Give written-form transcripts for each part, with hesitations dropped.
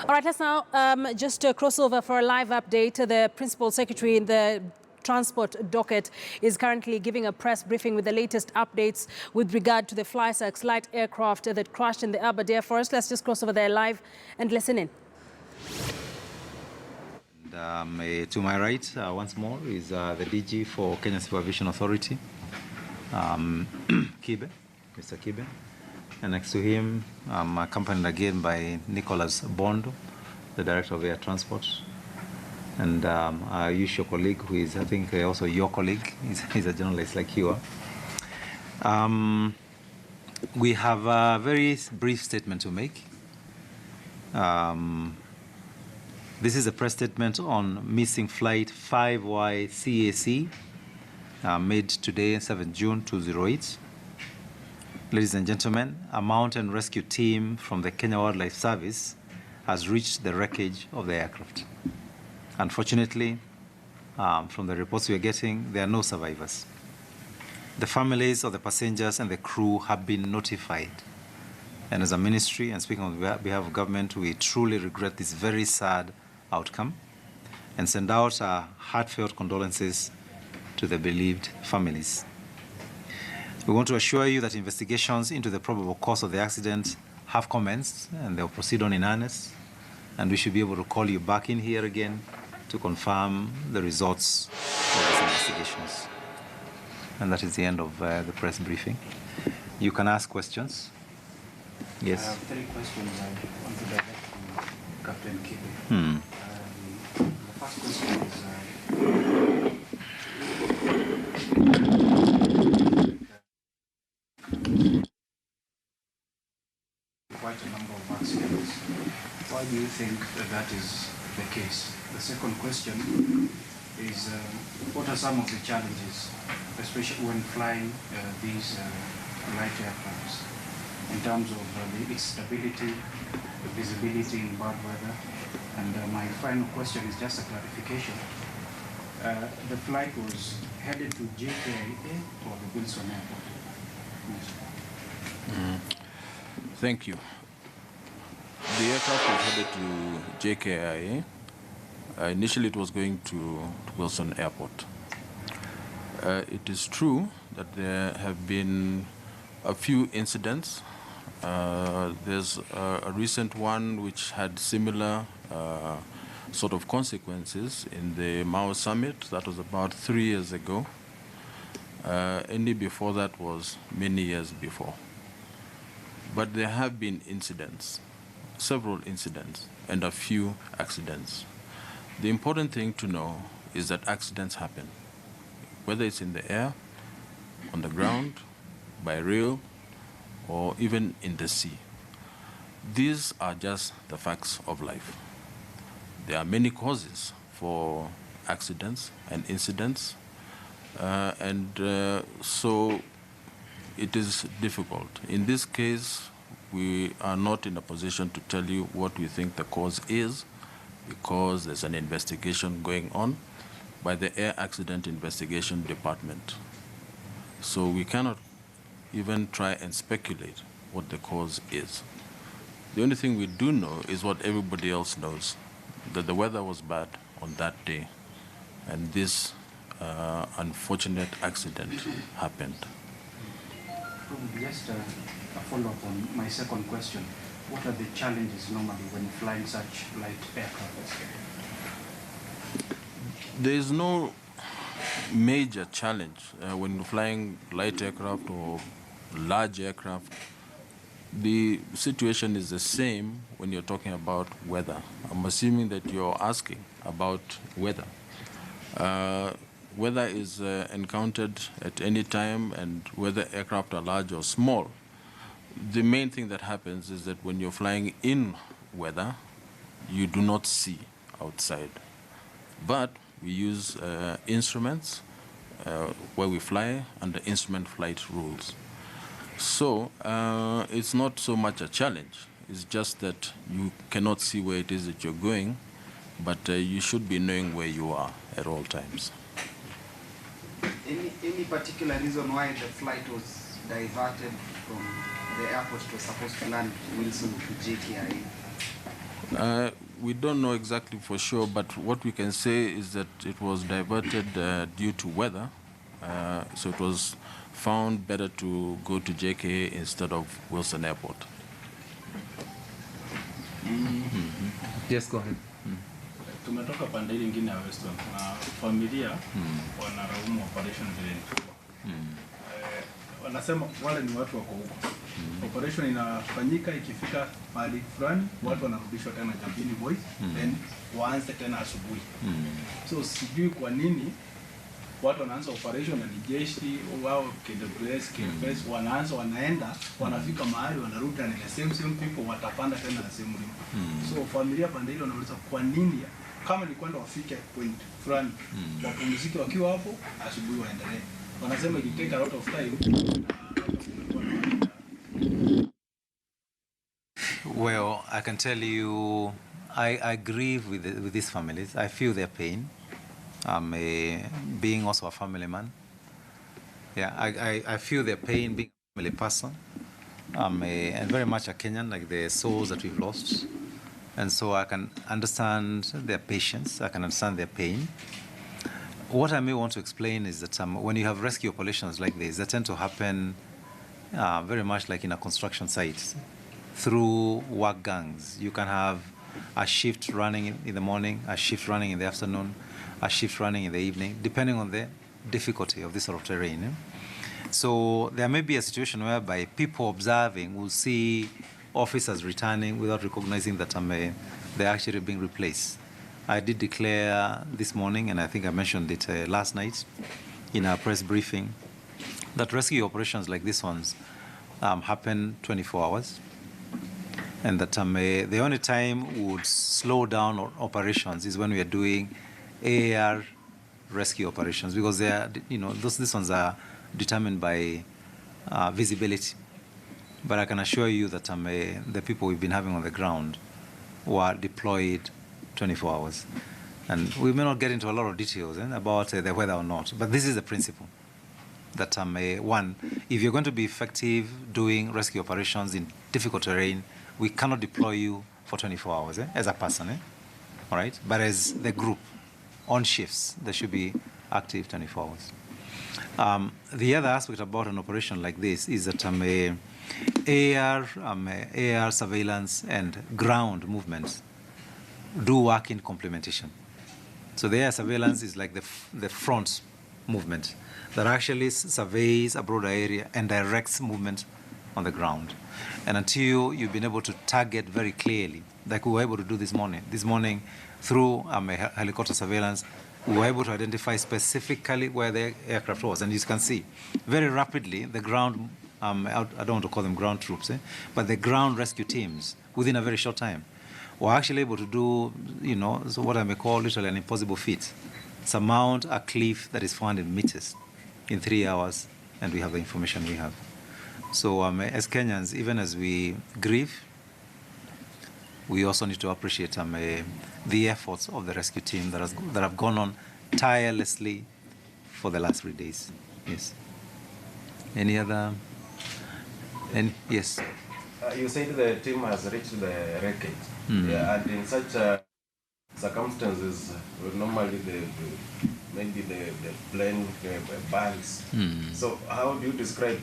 All right, let's now just cross over for a live update. The Principal Secretary in the Transport docket is currently giving a press briefing with the latest updates with regard to the Fly SAX light aircraft that crashed in the Aberdares. Let's just cross over there live and listen in. And, to my right, once more, is the DG for Kenya Civil Aviation Authority, Kibe, Mr. Kibe. And next to him, I'm accompanied again by Nicholas Bondo, the Director of Air Transport. And our usual colleague, who is, I think, also your colleague. He's a journalist like you are. We have a very brief statement to make. This is a press statement on missing flight 5Y CAC, made today, 7 June 2008. Ladies and gentlemen, a mountain rescue team from the Kenya Wildlife Service has reached the wreckage of the aircraft. Unfortunately, from the reports we are getting, there are no survivors. The families of the passengers and the crew have been notified. And as a ministry, and speaking on behalf of government, we truly regret this very sad outcome and send out our heartfelt condolences to the bereaved families. We want to assure you that investigations into the probable cause of the accident have commenced and they'll proceed on in earnest, and we should be able to call you back in here again to confirm the results of these investigations. And that is the end of the press briefing. You can ask questions. Yes. I have 3 questions I want to direct to Captain Kibe. The first question is, quite a number of accidents. Why do you think that is the case? The second question is, what are some of the challenges, especially when flying these light aircrafts, in terms of its stability, the visibility in bad weather? And my final question is just a clarification. The flight was headed to JKIA or the Wilson Airport? Yes. Thank you. The aircraft was headed to JKIA. Initially, it was going to Wilson Airport. It is true that there have been a few incidents. There's a recent one which had similar sort of consequences in the Mao Summit. That was about 3 years ago. Any before that was many years before. But there have been incidents, several incidents, and a few accidents. The important thing to know is that accidents happen, whether it's in the air, on the ground, by rail, or even in the sea. These are just the facts of life. There are many causes for accidents and incidents, so it is difficult. In this case, we are not in a position to tell you what we think the cause is, because there's an investigation going on by the Air Accident Investigation Department. So we cannot even try and speculate what the cause is. The only thing we do know is what everybody else knows, that the weather was bad on that day, and this unfortunate accident happened. Probably just a follow-up on my second question. What are the challenges normally when flying such light aircraft? There is no major challenge when flying light aircraft or large aircraft. The situation is the same when you're talking about weather. I'm assuming that you're asking about weather. Weather is encountered at any time, and whether aircraft are large or small. The main thing that happens is that when you're flying in weather, you do not see outside. But we use instruments where we fly under instrument flight rules. So it's not so much a challenge. It's just that you cannot see where it is that you're going, but you should be knowing where you are at all times. Any particular reason why the flight was diverted from the airport it was supposed to land Wilson to JKIA? We don't know exactly for sure, but what we can say is that it was diverted due to weather. So it was found better to go to JKA instead of Wilson Airport. Yes, go ahead. Tumetoka pande ile nyingine ya Western na familia wanaraumu operation vile ilikuwa. Wanasema wale ni watu wako huko. Operation inafanyika ikifika mahali fulani watu wanarudishwa tena Njambini boys then waanze tena asubuhi. So sijui kwa nini watu wanaanza operation na ni jeshi wao KWS, KFS wanaenda wanafika mahali wanarudi na the same people watapanda tena na same limbo. So familia pande ile wanauliza kwa nini kama ni kwenda wafike point fulani wapumzike wakiwa hapo asubuhi waendelee. Wanasema it take a lot of time. Well, I can tell you, I grieve with these families. I feel their pain. Being also a family man. Yeah, I feel their pain being a family person. And very much a Kenyan, like the souls that we've lost. And so I can understand their patience, I can understand their pain. What I may want to explain is that when you have rescue operations like this, they tend to happen very much like in a construction site, through work gangs. You can have a shift running in the morning, a shift running in the afternoon, a shift running in the evening, depending on the difficulty of this sort of terrain. So there may be a situation whereby people observing will see officers returning without recognizing that they're actually being replaced. I did declare this morning, and I think I mentioned it last night in our press briefing, that rescue operations like these ones happen 24 hours, and that the only time we would slow down operations is when we are doing AR rescue operations, because they are, these ones are determined by visibility. But I can assure you that the people we've been having on the ground were deployed 24 hours. And we may not get into a lot of details about the weather or not, but this is the principle. That one, if you're going to be effective doing rescue operations in difficult terrain, we cannot deploy you for 24 hours as a person, all right? But as the group, on shifts, they should be active 24 hours. The other aspect about an operation like this is that AR surveillance and ground movements do work in complementation. So the air surveillance is like the front movement that actually surveys a broader area and directs movement on the ground. And until you've been able to target very clearly, like we were able to do this morning through helicopter surveillance, we were able to identify specifically where the aircraft was. And you can see very rapidly the ground, I don't want to call them ground troops, but the ground rescue teams within a very short time were actually able to do, so what I may call literally an impossible feat. Surmount a cliff that is 400 meters in 3 hours, and we have the information we have. So as Kenyans, even as we grieve, we also need to appreciate the efforts of the rescue team that have gone on tirelessly for the last 3 days. Yes. Any other? Yes. You said the team has reached the wreckage. Yeah, and in such circumstances, normally maybe the plane burns. So how do you describe,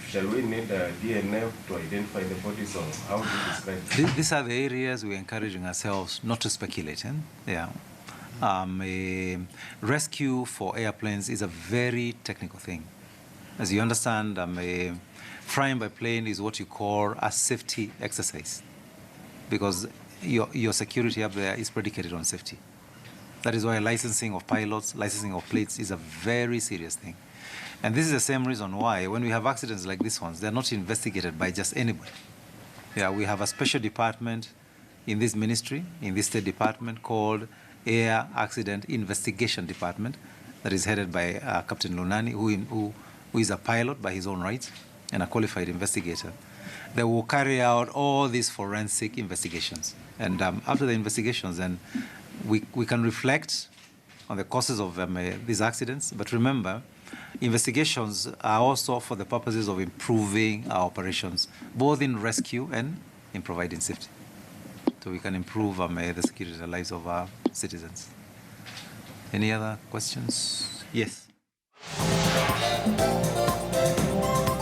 shall we need a DNF to identify the bodies, or how do you describe? These are the areas we're encouraging ourselves not to speculate in. Yeah. A rescue for airplanes is a very technical thing. As you understand, flying by plane is what you call a safety exercise, because your security up there is predicated on safety. That is why licensing of pilots, licensing of planes is a very serious thing. And this is the same reason why when we have accidents like this ones, they're not investigated by just anybody. Yeah, we have a special department in this ministry, in this State Department, called Air Accident Investigation Department, that is headed by Captain Lunani, who is a pilot by his own right and a qualified investigator. They will carry out all these forensic investigations. And after the investigations, then we can reflect on the causes of these accidents. But remember, investigations are also for the purposes of improving our operations, both in rescue and in providing safety. that we can improve the security and lives of our citizens. Any other questions? Yes.